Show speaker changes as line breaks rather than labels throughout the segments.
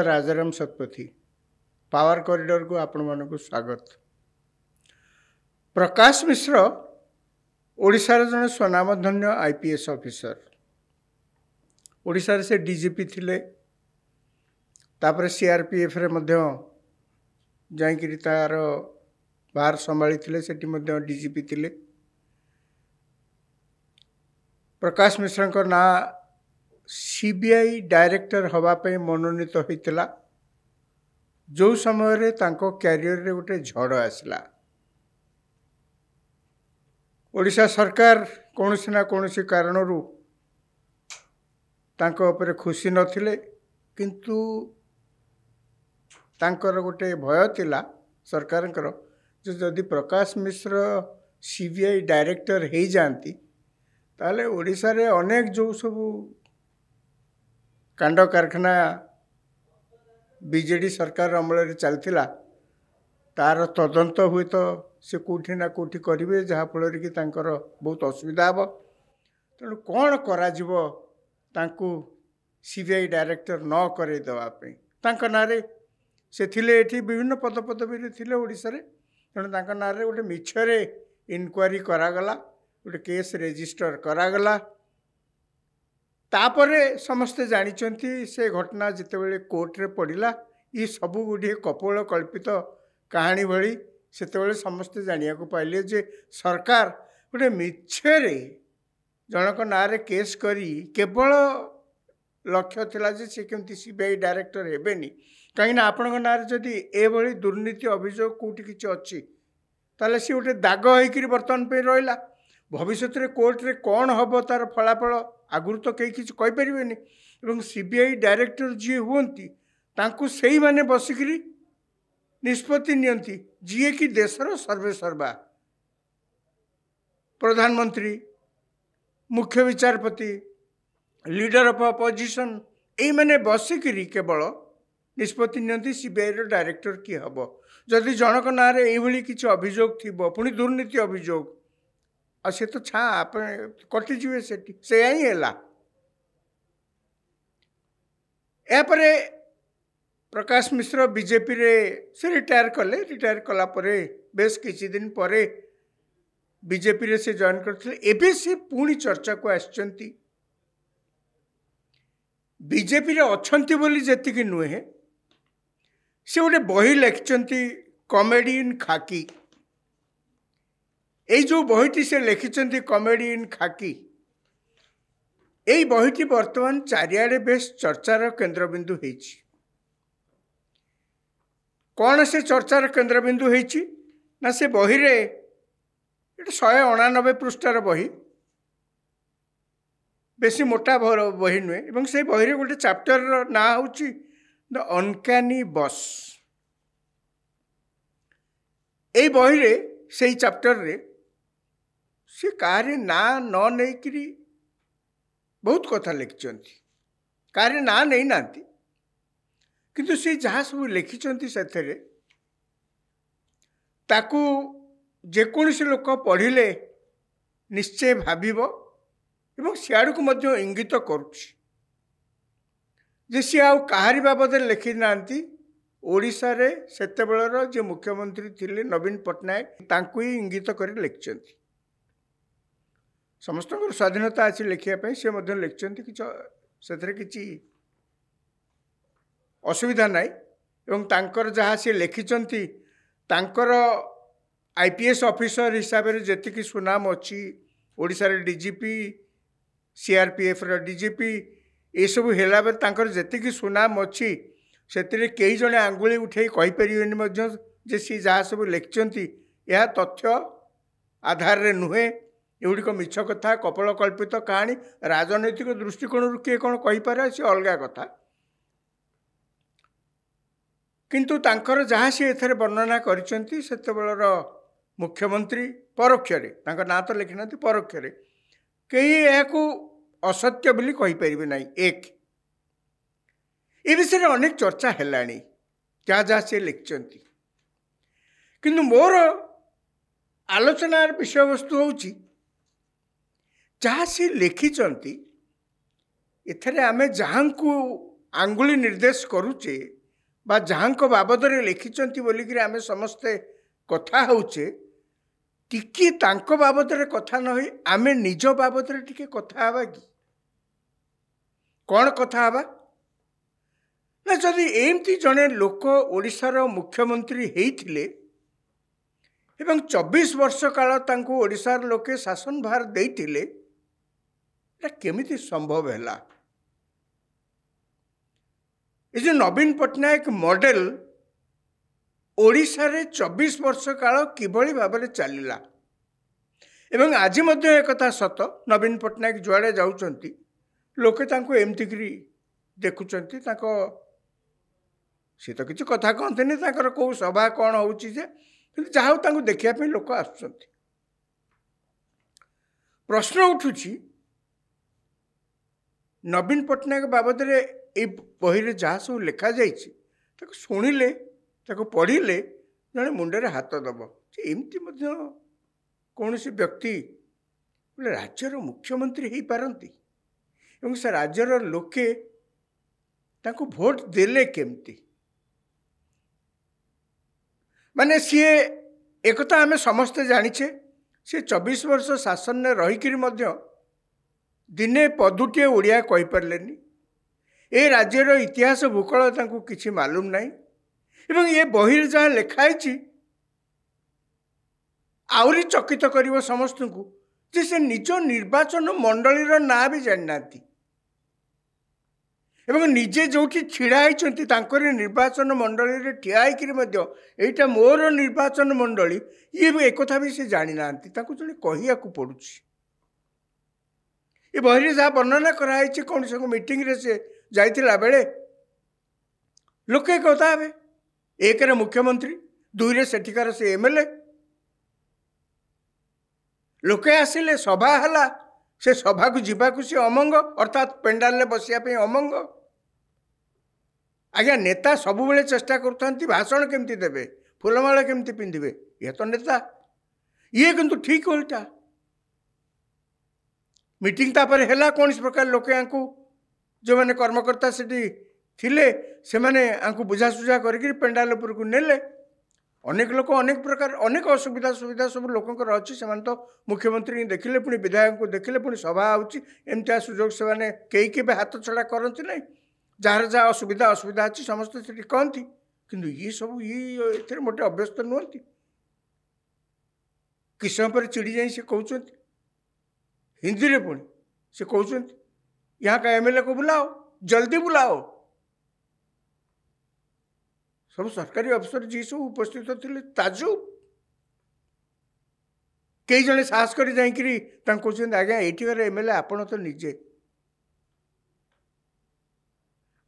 Rajaram Satpathy power corridor को आपण मानक स्वागत। प्रकाश मिश्र ओडिशार जन स्वनामधन्य आईपीएस ऑफिसर। ओडिशार से डीजीपी थिले, तापर सीआरपीएफ रे मध्य जाइकरी तार बाहर संभाली थिले, सेठी मध्य डीजीपी थिले। प्रकाश मिश्र का ना सीबीआई डायरेक्टर हवापाई मनोनीत होइतिला जो समय रे तांको कैरियर रे गोटे झड़ आसला। ओडिशा सरकार कौनसी ना कौनसी कारणरू तांको उपरे खुशी नथिले, किंतु तांकर गोटे भय थिला सरकारंकर जो जदि प्रकाश मिश्र सीबीआई डायरेक्टर हो जाती ताले ओडिशा रे अनेक जो सब कांड कारखाना बीजेडी सरकार अमल चलता तार तदंत हुए तो से कौटी ना कौटी करेंगे जहाँफल कि तांकर बहुत असुविधा हे। तेणु कौन करा सीबीआई डायरेक्टर न करे देवाई तांक नारे से थिले एठी विभिन्न पद पदवी थिले ओडिशा रे। तेणु तांक नारे गोटे मिछरे इनक्वारी करागला, गोटे केस रेजिस्टर करागला। तापरे समस्ते जानिचंती से घटना जितेबले कोर्ट रे पड़िला ये सब गुड़िए कपोल कल्पित कहानी भली सेतेबले समस्ते जानिया को पाइले जे सरकार गोटे मिछरे जनक नारे केस करी केवल लक्ष्य थिला जे से केमती सीबीआई डायरेक्टर हेबेनी, कहीं आपण नारे जदि एभली दुर्नीति अभियोग कोठी किछि अछि ताले सी गोटे दाग होइकरी बर्तमान पे रहिला। भविष्य रे कोर्ट रे कौन हम तार फलाफल आगुरी तो कई किसी कहीपर। सीबीआई डायरेक्टर जी हमें तांकु सही माने बसिकी निष्पत्ति नियंती जी कि देशर सर्वे सर्वा प्रधानमंत्री, मुख्य विचारपति, लीडर ऑफ अपोजिशन यही मैंने बसिकी केवल निष्पत्ति नियंती सीबीआई डायरेक्टर किए हम। जदि जनक नारे यही किसी अभियोग थी पुणी दुर्नीति अभियोग आ से तो छा आप कटिजे से ही है। यापर प्रकाश मिश्र बीजेपी रे से रिटायर कले। रिटायर कला परे बेस किछि दिन परे बीजेपी रे से जॉइन करथिले। एबे से पुणी चर्चा को आछंती बीजेपी रे अछंती बोली जेतिकी नुहे से गोटे बही लिखिचंती कॉमेडी इन खाकी। यही जो बहीटी से लिखिचंती कॉमेडी इन खाकी, यही बहीटी वर्तमान चारिआडे बेस चर्चार केन्द्रबिंदु होइछि। कौन से चर्चार केन्द्रबिंदु होइछि ना से बही रे 189 पृष्ठार बही, बेसी मोटा बही नुहे। एवं से बही रे गोटे चैप्टर ना होछि द अनकैनी बस। यही बही रे से चैप्टर रे से कारे ना न नहीं बहुत कथा लिखिंट। कारे ना नहीं नांती किंतु से जहाँ सब लिखिंट से ताकू जेकोसी लोक पढ़िले निश्चय भाविब एवं सियाड़ को मध्य इंगित करुछि जे सी आउ काहारी बाबद लिखि नांती। ओडिशा रे सेतेबेलर जे मुख्यमंत्री थिले नवीन पट्टनायक तांकु ही इंगित कर लिखिंट। समस्त स्वाधीनता अच्छी लिखापी से लिखिं कि असुविधा नाई। एवं तांकर जहाँ सी लिखिं तांकर आईपीएस ऑफिसर हिसाब से जेतिकी सुनाम अच्छी ओडिशा रे डीजीपी, सीआरपीएफ रो डीजीपी ये सब हेला बेले तांकर जेतिकी सुनाम अच्छी से कई जने आंगुली उठे कहीपर जे सी जहाँ सब लिखिं यह तथ्य आधार रे नुहे। एगुड़िक मिछ कथा, कपल कल्पित कहानी। राजनैतिक दृष्टिकोण किए कौन कहीपर से अलग कथा, किंतु तांकर जहाँ सी एथरे वर्णना करिसेंती सेतेबेलर मुख्यमंत्री परोक्षरे तांकर ना तो लिखि नांती परोक्षरे कई याकू असत्य बोली कहीपर ना। एक ए विषय अनेक चर्चा हेलानी जहाँ जहाँ से लिखिंट, किंतु मोर आलोचनार विषय वस्तु होउची जहाँ से लिखिंट एथरे आमे जहाँ को आंगुली निर्देश करुचे बा जहाँ बाबद लिखिंट बोलिक आम समस्ते कथा होचे टिके तांको बाबद कथा न होई आमे निज बाबद टिके कथा हवा कि कौन कथा हवा ना जदि एमती जड़े लोक ओडिशार मुख्यमंत्री होइथिले एवं 24 वर्ष काल तांको ओडिशार लोके शासन भार देइथिले केमिति संभव है ये नवीन पट्टनायक मॉडल ओडिशा रे 24 वर्ष काल किभली भाबरे चलिला एवं आज मध्य एक कथा सत नवीन पट्टनायक जुआड़े जाउचंती लोके तांको एमतिकरी देखुचंती तांको सी तो किसी कथा कहते नहीं तांकर को सभा कौन होउची जे जहाँ तांको देखिया पे लोक आसुचंती प्रश्न उठुची नवीन पट्टनायक बाबद ए बही जहाँ सब लिखा जाइए शुणिले पढ़िले जड़े मुंडे हाथ दब एमती कौन सी व्यक्ति बोले राज्यर मुख्यमंत्री हो पारती एवं से राज्यर लोके तांको भोट देले केमती माने सी एक आम समस्ते जानिछे सी 24 वर्ष शासन में रहीकि दिने पदुटे ओडिया कहि पारलेनी ए राज्यर इतिहास भूगोल तांको किछि मालूम नहीं एवं ये बही जहाँ लिखाई आउरी चकित करिवो समस्त को जे से निज निर्वाचन मंडलीर ना भी जाना एवं निजे जो छिड़ा होती निर्वाचन मंडली ठिया होकर मोर निर्वाचन मंडली ये एक भी से जानी ना जड़े कहिया पड़ू ये बही जहाँ वर्णना कराई कौन से मीटिंग रे से जाइतिला बेले लोके कथा हे एक रे मुख्यमंत्री दुई रे सेठिकार से एमएलए लोके आसिले सभा हला से सभा को जीवाकू सी अमंग अर्थात पेंडाल में बसिया पे अमंग आज्ञा नेता सबु बेले चेष्टा करथांती भाषण केमती देबे फुलमाला केमती पिंधिबे ये तो नेता ये किंतु ठीक उल्टा मीटिंग तापर हैला कौन इस प्रकार लोके आंकु जो मैंने कर्मकर्ता सेठी थिले से माने आंकु बुझासुझा करके पेंडाल उपर को नेले अनेक लोक अनेक प्रकार अनेक असुविधा सुविधा सब लोकंकर अच्छी से तो मुख्यमंत्री देखिले पुणी विधायक को देखिले पुणी सभा आउची एमतिया सुजोग से माने कई केबे हाथ छड़ा करती नहीं जार जहाँ असुविधा असुविधा अच्छी समस्त से कहती किंतु ये सब ये मोटे अभ्यस्त नुहति किस समय पर चिड़ी जाए से कहते हिंदी रे पुणी से कहते यहाँ का एमएलए को बुलाओ जल्दी बुलाओ सब सरकारी अफसर जी सब उपस्थित थे ताजुब कई जने साहस कर कहते आज्ञा एठिकार एमएलए आपण तो निजे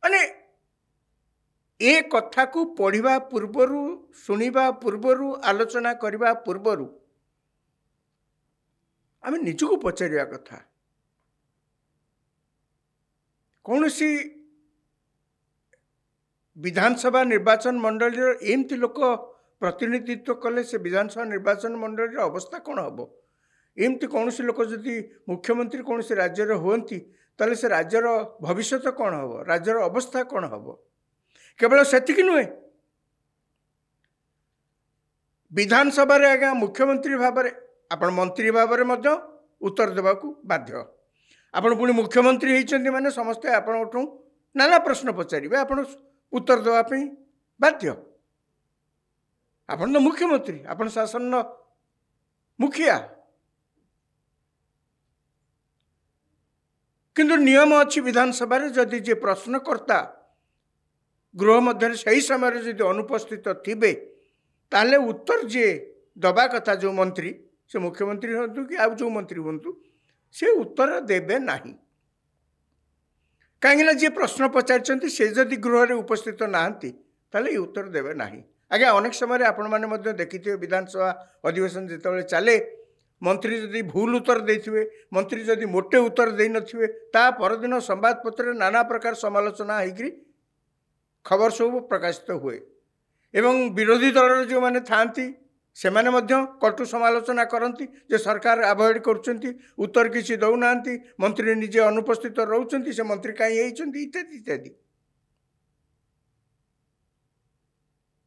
माने ए कथा को पढ़ा पूर्वर शुणा पूर्वर आलोचना करने पूर्वर आम निजको पचारिया कथा कौन सी विधानसभा निर्वाचन मंडल एमती लोक प्रतिनिधित्व कले से विधानसभा निर्वाचन मंडल अवस्था कौन हम एमती कौन सी लोक जदि मुख्यमंत्री कौन से राज्यर होती ताले से राज्यर भविष्य कौन हम राज्यर अवस्था कौन हम केवल सेतिक नुहे विधानसभा रे आज्ञा मुख्यमंत्री भाव में आपण मंत्री भाव में उत्तर देवाकू बाध्य आपण पुणी मुख्यमंत्री होती माने समस्ते आपठू नाना प्रश्न पचारे आपण उत्तर देवाई बाध्य आपण तो मुख्यमंत्री आपण शासन मुखिया किंतु नियम अच्छी विधानसभा जदि जे प्रश्नकर्ता गृह मध्य सही समय जदि अनुपस्थित थिबे ताले उत्तर जे दबा कथा जो मंत्री से मुख्यमंत्री हूँ कि आउ जो मंत्री हूँ से उत्तर देबे नहीं कहीं जे प्रश्न पचार से जदि गृह में उपस्थित नहांती ताले ये उत्तर देबे नहीं आज्ञा अनेक समय आपण मैंने देखिए विधानसभा अधिवेशन जिते चले मंत्री जदि भूल उत्तर देथिबे मंत्री जदि मोटे उत्तर दे नथिबे ता परदिन संवादपत्र नाना प्रकार समालोचना होगी खबर सब प्रकाशित हुए एवं विरोधी दल जो मैंने थांती से माने मध्य कटु समालोचना करती जे सरकार अवॉइड करछंती उत्तर किसी दौना मंत्री निजे अनुपस्थित रोचंती से मंत्री कहीं इत्यादि इत्यादि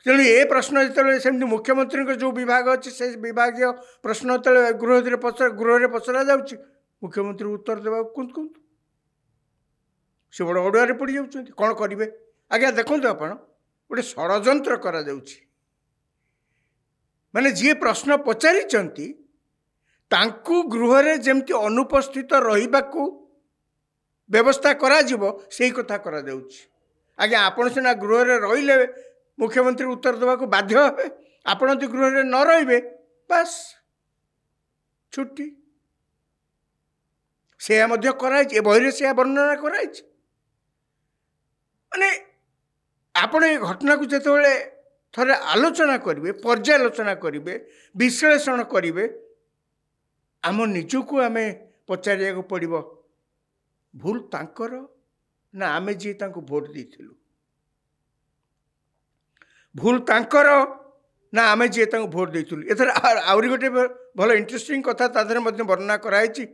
तेणु ये प्रश्न जो सेमती मुख्यमंत्री जो विभाग अच्छे से विभाग प्रश्न जो गृह पचरा जाऊँगी मुख्यमंत्री उत्तर देवा कहतु से बड़ अड़ुआ पड़ जाऊँ कौन करेंगे आज्ञा देखो आपण गोटे षड्यंत्र करा माने जी प्रश्न पचारि गृह जमती अनुपस्थित रही व्यवस्था करा से कथा करा आज्ञा आपण सीना गृह रही मुख्यमंत्री उत्तर देवा बाध्य हे आपण जो गृह न रे बस छुट्टी से बही से वर्णना कराई माने आपण ये घटना को जिते थोड़े आलोचना करेंगे पर्यालोचना करेंगे विश्लेषण करेंगे आम निजको आम पचार पड़ो भूल तांकर ना आमे जी भोट देथिलु भूल तांकर ना आमे जी भोट देथिलु एथर आउरी गोटे भल इंटरेस्टिंग कथा तादरे मध्य वर्णना कराई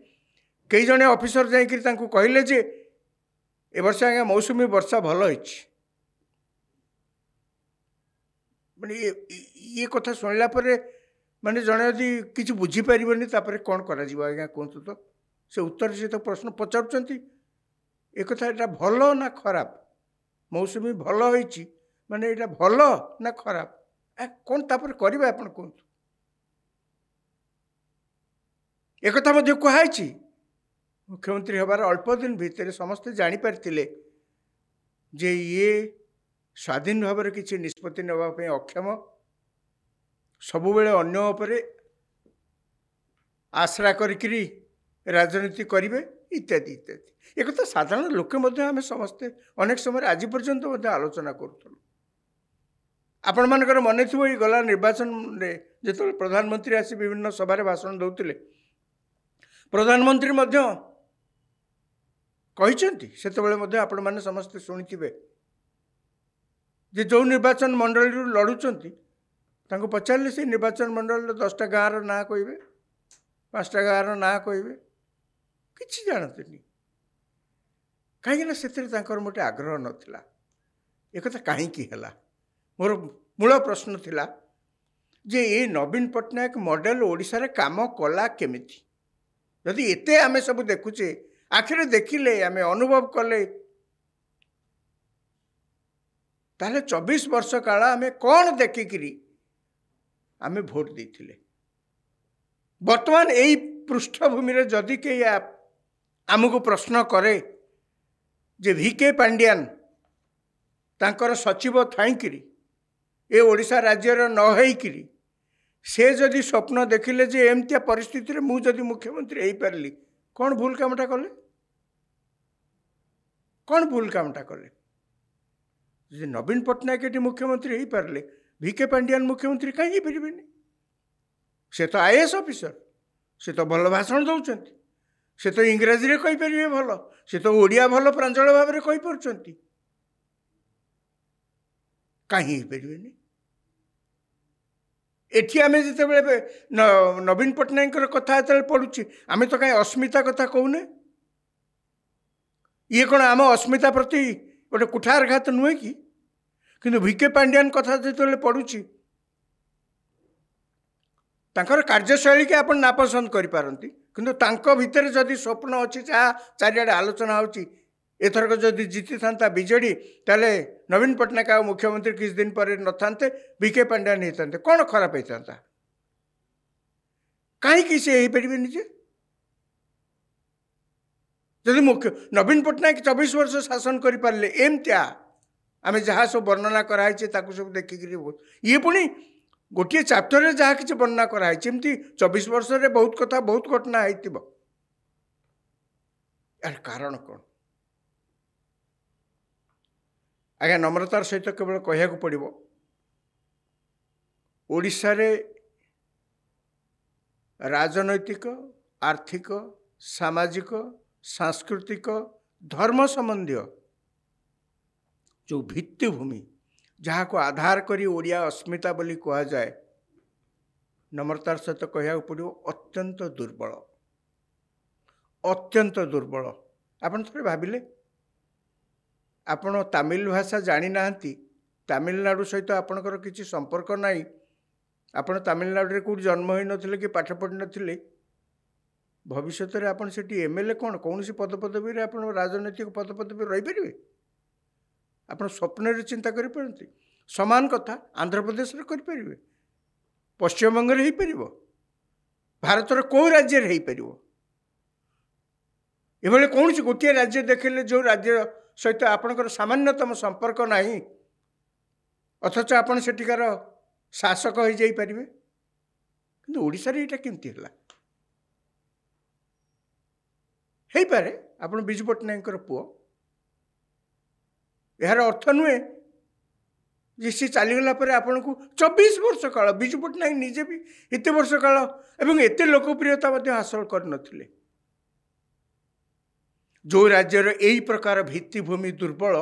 कई जने ऑफिसर जाइकि कहले जे ए वर्ष आज्ञा मौसुमी वर्षा भल होइछि माने ये कथा सुनला परे माने जने यदि किछि बुझी परिबनी तापरे कोन करा जिवो आज्ञा कहतु तो से उत्तर से तो प्रश्न पचारुचंती ए कथा एटा भल ना खराब मौसुमी भल होइछि माने एटा भल ना खराब कौन तापर करिबा आपण कहतु ए कथा मध्ये कहैछि मुख्यमंत्री हबार अल्प दिन भितर समस्ते जानी पारथिले जे ये स्वाधीन भाव में किसी निष्पत्ति नापी अक्षम सबुबले अन्य उपरे आश्रा करी राजनीति करेंगे इत्यादि इत्यादि एक तो साधारण लोके आम समस्ते अनेक समय आज पर्यंत आलोचना करूँ आपण मानकर मन थी गला निर्वाचन में जो प्रधानमंत्री आसी विभिन्न सभा भाषण दौले प्रधानमंत्री कहते आपण मैंने समस्ते शुणी जे जो निर्वाचन मंडल लड़ुंट पचारे से निर्वाचन मंडल 10टा गाँव ना कहे 5टा गाँव ना कहे कि जानते कहीं से मोटे आग्रह नाला एक कहीं मोर मूल प्रश्न थिला जे ये नवीन पट्टनायक मॉडल ओडिशा रे काम कला केमिति यदि एते आमे सब देखुचे आखिर देखिले आमे अनुभव कले ताले 24 वर्ष काल आमे कौन देखिकी आमे भोट देथिले वर्तमान यही पृष्ठभूमि रे जदि के आमको प्रश्न करे जे VK पांड्यान तांकर सचिव थाईकरी ए ओडिशा राज्यर न होइकरी से जदि स्वप्न देखिले जे एमतिया परिस्थिति रे मु जदि मुख्यमंत्री हो पारली कौन भूल कामटा कले कौन भूल कामटा कले जे नवीन पट्टनायक ये मुख्यमंत्री हो पारे VK पांड्यान मुख्यमंत्री कहीं पारे से तो IAS ऑफिसर से तो भल भाषण दौरान से तो इंग्राजी रे कहि परिबे भल से तो ओडिया भल प्रांजल भाव में कहि परछंती कहीं पारे एठी आमे जिते बेले नवीन पट्टनायक कथा जो पढ़ुची आमे तो कहीं अस्मिता कथा कहूने ये कौन आम अस्मिता प्रति गोटे कुठारघात नुहे कि किंतु VK पांड्यान कथा जो पढ़ुची तांकर कार्यशैली के आपण नापसंद करिपारंती किंतु तांको भितर जदि स्वप्न अच्छी जहाँ चारिआडे आलोचना होची एथरक जदि जीति था बीजेडी ताले नवीन पट्टनायक आ मुख्यमंत्री किस दिन पर न था VK पांड्यान होता कौन खराब होता कहीं से हो पारे निजे जदि मुख्य नवीन पट्टनायक 24 वर्ष शासन कर पारे एमतिया आम जहाँ सब वर्णना कराई सब देखिक ये पुणी गोटे चैप्टर जहाँ किसी वर्णना कराई एमती 24 वर्ष रे बहुत कथा बहुत घटना हो यार कारण कौन आज्ञा नम्रतार सहित केवल कहया पड़ो ओडिशा रे राजनैतिक आर्थिक सामाजिक सांस्कृतिक धर्म संबंधी जो भित्तिभूमि जहाँ को आधार करी ओडिया अस्मिता बोली कहा जाए नम्रतार सहित कहया पड़ो अत्यंत दुर्बल आपन थोड़े भाविले आपण तमिल भाषा जानी ना तामिलनाडु सहित आपणकर किसी संपर्क नहीं, आपण तामिलनाडु कौट जन्म हो नथिले कि पाठ पढ़ी नथिले, भविष्य में आप एमएलए कौन कौन सी पदपदवी आप राजनैतिक पदपदवी रही पारे? आप स्वप्न चिंता करें। समान कथा आंध्र प्रदेश में करें, पश्चिम बंग में हो पार, भारतर कौ राज्य हो पार? ये कौन सी गोटे राज्य देखले जो राज्य सहित आपणकर सामान्यतम संपर्क नहीं, अथच आपण सेठिकार शासक हो जाई पारिबे? किंतु ओडिसा रे एटा केमती हला? हे पारे आपण बिजू पट्टनायकर पुओ, यार अर्थ नुहे जे सी चलीगला पर आपण को 24 वर्ष काल बिजू पट्टनायक निजे भी एते वर्ष काल एवं एते लोकप्रियता हासिल कर नथिले। जो राज्यर यही प्रकार भित्तिभूमि दुर्बल,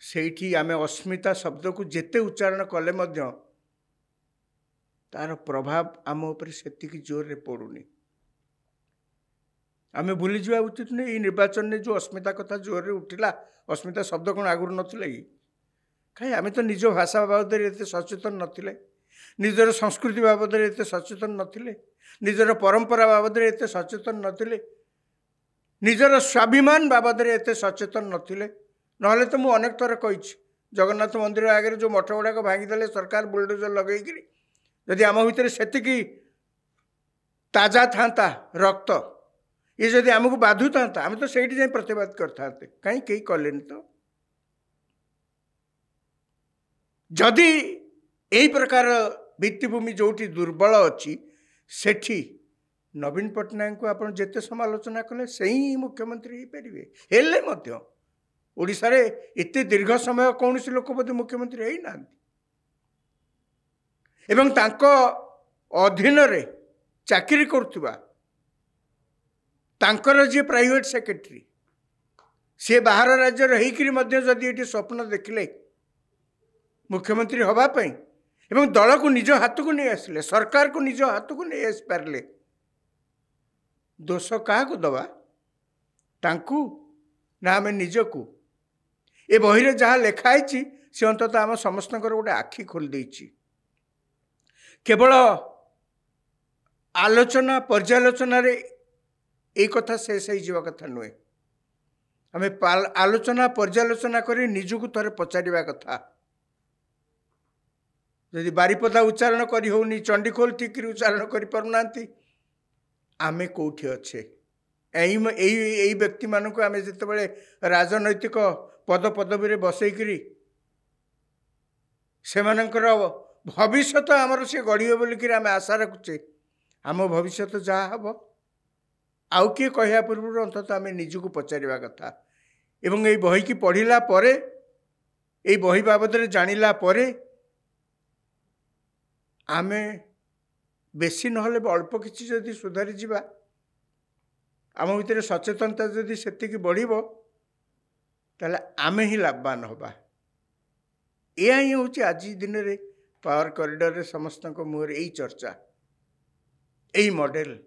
सेठी आमे अस्मिता शब्द को जेते उच्चारण कले मध्य तार प्रभाव आम उपर सेतिकी जोर रे पड़ुनी। आमे भूली जावा उचित नहीं। ये निर्वाचन ने जो अस्मिता कथा जोर रे उठिला, अस्मिता शब्द कौन आगुर नथिले कि? कहीं आमे तो निज भाषा बाबद एते सचेतन नथिले, निजर संस्कृति बाबद एते सचेतन नथिले, निजर परंपरा बाबद एते सचेतन नथिले, निजर स्वाभिमान बाबद एते सचेतन नथिले। नहले तो मुझे अनेक थर कही जगन्नाथ मंदिर आगे जो मठ गुड़ाक भांगीदे सरकार बुलडोजर लगे, जदि आम भितर से ताजा था रक्त, ये जदि आमको बाधु था आम तो से प्रतिवाद करते, कहीं कहीं कले तो। जदि यही प्रकार भित्तिभूमि जोटी दुर्बल अच्छी सेठी नवीन पट्टनायक को आप जिते समालोचना कले से ही मुख्यमंत्री हो पारे। हेले मध्य ओडिशा रे इतने दीर्घ समय कौन सी लोक बोध मुख्यमंत्री है ना, एवं तांको अधीन रे चाकरी करथुबा तांकर जे प्राइवेट सेक्रेटरी सी बाहर राज्य रहीकरी मध्य जदि ये स्वप्न देखले मुख्यमंत्री हवा पई एवं दल को निज हाथ को नहीं आसिले, सरकार को निज हाथ को नहीं आस पारे, दोष क्या दबा? तांकू ना आम निजकू? ए बही जहाँ लिखाई से अंततः आम समस्त गोटे आखि खोल देछि। केवल आलोचना पर्यालोचना रे एक कथा शेष हो कथा नुहे। आम आलोचना पर्यालोचना कर निजकू थोड़े पचारिबा कथा। यदि बारिपदा उच्चारण करी होनी, चंडीखोल ठीक उच्चारण करि पारुना, आमे कोठी अच्छे? यही व्यक्ति मानक आम जिते राजनैतिक पद पदवी बसईकरी से भविष्य आमर से गढ़ बोलिक आम आशा रखुचे। आम भविष्य जहाँ हम आउ किए कहया पूर्व अंततः आम निजक पचारिबा कथा। एवं ये बही की पढ़िला परे, ये बही बाबद जानिला परे आमे बेसी नहले अल्प किसी जदि सुधारी जिबा, आम भितर सचेतनता जदि सेतिकी बढ़िबो ताले आमे ही लाभवान होबा। यह ही हूँ आज दिन रे पावर कॉरिडोर रे समस्त मुहर यही चर्चा, यही मॉडल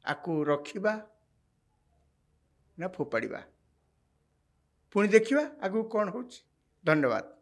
आकु रखिबा ना फोपाड़िबा, पुणी देखिबा आगु कौन होछि। धन्यवाद।